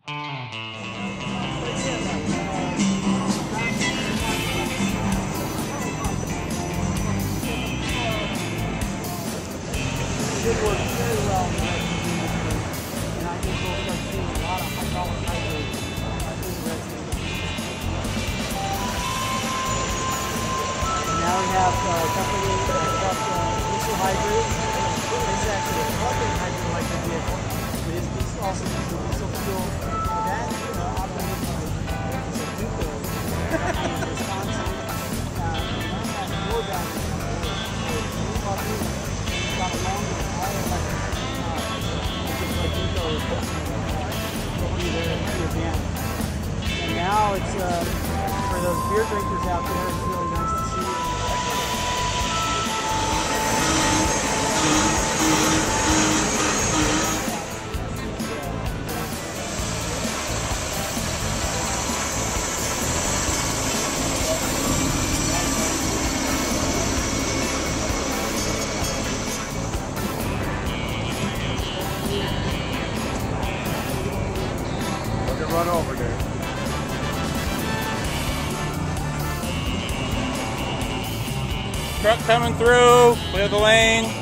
It works very well in the red season, and I think we'll start seeing a lot of hydraulic hybrids in the red season. And now we have a company that truck diesel hybrid. This is actually a plug-in hybrid electric vehicle. It is also using diesel fuel. That operated by Duco in Wisconsin. And that has more batteries. Got a longer all-electric just like Duco is going there again. And now it's for those beer drinkers out there, it's really nice to see. Run over there. Truck coming through, clear the lane.